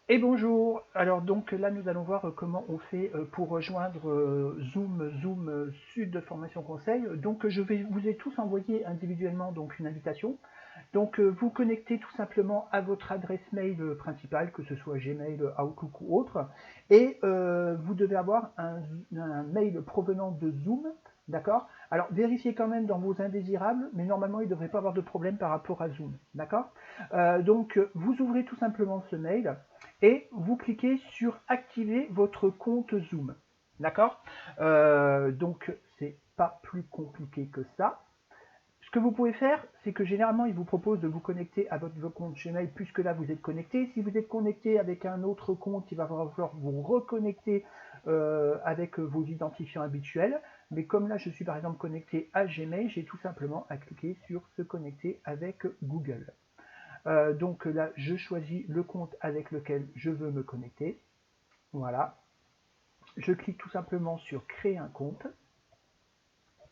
Et bonjour. Alors donc là nous allons voir comment on fait pour rejoindre Zoom Sud Formation Conseil. Donc je vais vous ai tous envoyé individuellement donc une invitation. Donc vous connectez tout simplement à votre adresse mail principale, que ce soit Gmail, Outlook ou autre, et vous devez avoir un mail provenant de Zoom. D'accord. Alors vérifiez quand même dans vos indésirables, mais normalement il ne devrait pas avoir de problème par rapport à Zoom. D'accord. Donc vous ouvrez tout simplement ce mail et vous cliquez sur activer votre compte Zoom. D'accord. Donc c'est pas plus compliqué que ça. Ce que vous pouvez faire, c'est que généralement, il vous propose de vous connecter à votre compte Gmail, puisque là, vous êtes connecté. Si vous êtes connecté avec un autre compte, il va falloir vous reconnecter avec vos identifiants habituels. Mais comme là, je suis par exemple connecté à Gmail, j'ai tout simplement à cliquer sur se connecter avec Google. Donc là, je choisis le compte avec lequel je veux me connecter. Voilà. Je clique tout simplement sur créer un compte.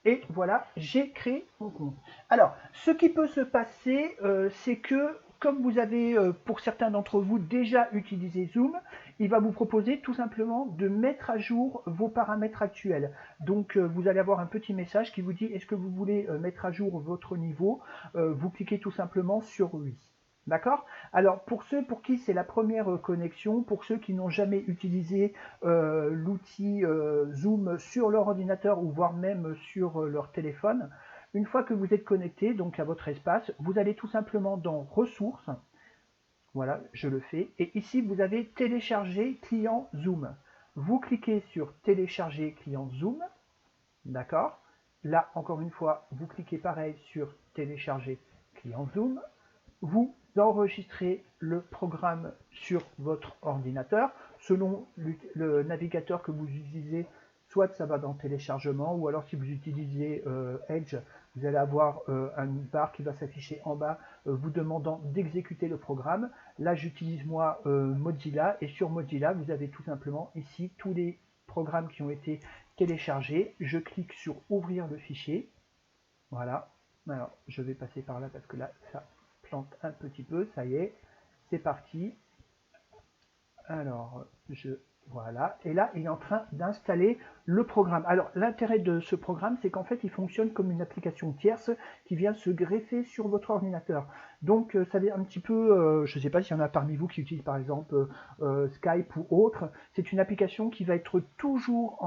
Et voilà, j'ai créé mon compte. Alors, ce qui peut se passer, c'est que comme vous avez, pour certains d'entre vous, déjà utilisé Zoom, il va vous proposer tout simplement de mettre à jour vos paramètres actuels. Donc, vous allez avoir un petit message qui vous dit, est-ce que vous voulez mettre à jour votre niveau? Vous cliquez tout simplement sur oui. D'accord. Alors, pour ceux pour qui c'est la première connexion, pour ceux qui n'ont jamais utilisé l'outil Zoom sur leur ordinateur ou voire même sur leur téléphone, une fois que vous êtes connecté donc à votre espace, vous allez tout simplement dans ressources. Voilà, je le fais. Et ici, vous avez télécharger client Zoom. Vous cliquez sur télécharger client Zoom. D'accord. Là, encore une fois, vous cliquez pareil sur télécharger client Zoom. Vous enregistrez le programme sur votre ordinateur. Selon le navigateur que vous utilisez, soit ça va dans téléchargement, ou alors si vous utilisez Edge, vous allez avoir une barre qui va s'afficher en bas vous demandant d'exécuter le programme. Là, j'utilise moi Mozilla, et sur Mozilla, vous avez tout simplement ici tous les programmes qui ont été téléchargés. Je clique sur ouvrir le fichier. Voilà. Alors, je vais passer par là parce que là, ça plante un petit peu. Ça y est, c'est parti. Alors, voilà. Et là, il est en train d'installer le programme. Alors, l'intérêt de ce programme, c'est qu'en fait, il fonctionne comme une application tierce qui vient se greffer sur votre ordinateur. Donc, ça va un petit peu, je ne sais pas s'il y en a parmi vous qui utilisent par exemple Skype ou autre. C'est une application qui va être toujours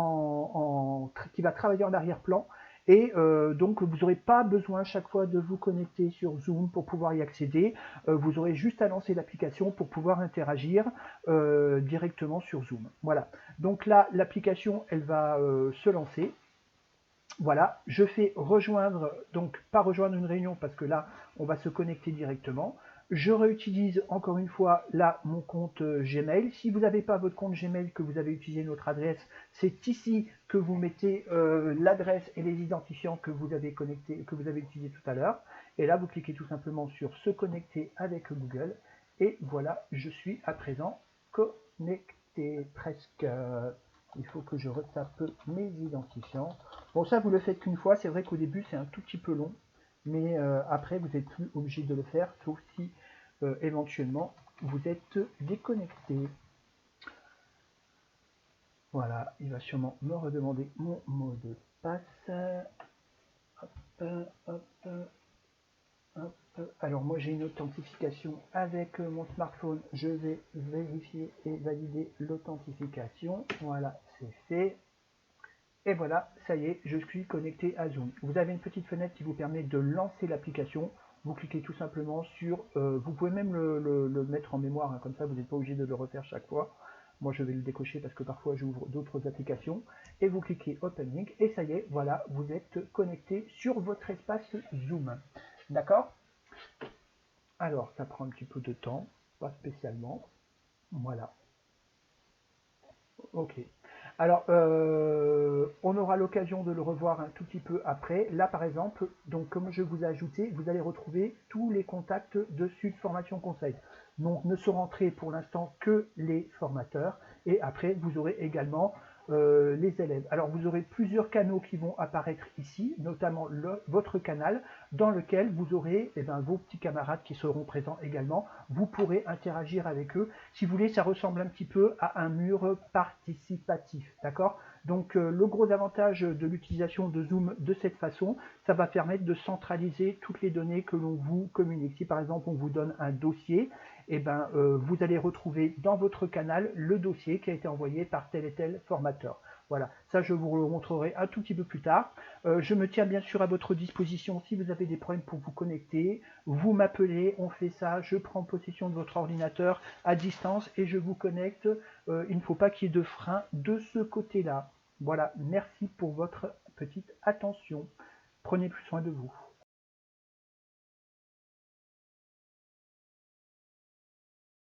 qui va travailler en arrière-plan. Et donc, vous n'aurez pas besoin chaque fois de vous connecter sur Zoom pour pouvoir y accéder. Vous aurez juste à lancer l'application pour pouvoir interagir directement sur Zoom. Voilà. Donc là, l'application, elle va se lancer. Voilà, je fais rejoindre, donc pas rejoindre une réunion parce que là, on va se connecter directement. Je réutilise encore une fois là mon compte Gmail. Si vous n'avez pas votre compte Gmail, que vous avez utilisé notre adresse, c'est ici que vous mettez l'adresse et les identifiants que vous avez connecté, que vous avez utilisé tout à l'heure. Et là, vous cliquez tout simplement sur se connecter avec Google. Et voilà, je suis à présent connecté presque. Il faut que je retape mes identifiants. Bon, ça, vous le faites qu'une fois. C'est vrai qu'au début, c'est un tout petit peu long. Mais après, vous n'êtes plus obligé de le faire, sauf si éventuellement vous êtes déconnecté. Voilà, il va sûrement me redemander mon mot de passe. Hop, hop, hop. Alors moi j'ai une authentification avec mon smartphone. Je vais vérifier et valider l'authentification. Voilà, c'est fait. Et voilà, ça y est, je suis connecté à Zoom. Vous avez une petite fenêtre qui vous permet de lancer l'application. Vous cliquez tout simplement sur... vous pouvez même le mettre en mémoire, hein, comme ça vous n'êtes pas obligé de le refaire chaque fois. Moi je vais le décocher parce que parfois j'ouvre d'autres applications. Et vous cliquez Open Link et ça y est, voilà, vous êtes connecté sur votre espace Zoom. D'accord? Alors ça prend un petit peu de temps, pas spécialement. Voilà. Ok. Alors, on aura l'occasion de le revoir un tout petit peu après. Là, par exemple, donc comme je vous ai ajouté, vous allez retrouver tous les contacts de Sud Formation Conseil. Donc, ne sont rentrés pour l'instant que les formateurs. Et après, vous aurez également les élèves. Alors vous aurez plusieurs canaux qui vont apparaître ici, notamment votre canal, dans lequel vous aurez vos petits camarades qui seront présents également. Vous pourrez interagir avec eux. Si vous voulez, ça ressemble un petit peu à un mur participatif, d'accord? Donc le gros avantage de l'utilisation de Zoom de cette façon, ça va permettre de centraliser toutes les données que l'on vous communique. Si par exemple on vous donne un dossier, vous allez retrouver dans votre canal le dossier qui a été envoyé par tel et tel formateur. Voilà, ça je vous le montrerai un tout petit peu plus tard. Je me tiens bien sûr à votre disposition si vous avez des problèmes pour vous connecter. Vous m'appelez, on fait ça, je prends possession de votre ordinateur à distance et je vous connecte. Il ne faut pas qu'il y ait de frein de ce côté-là. Voilà, merci pour votre petite attention. Prenez plus soin de vous.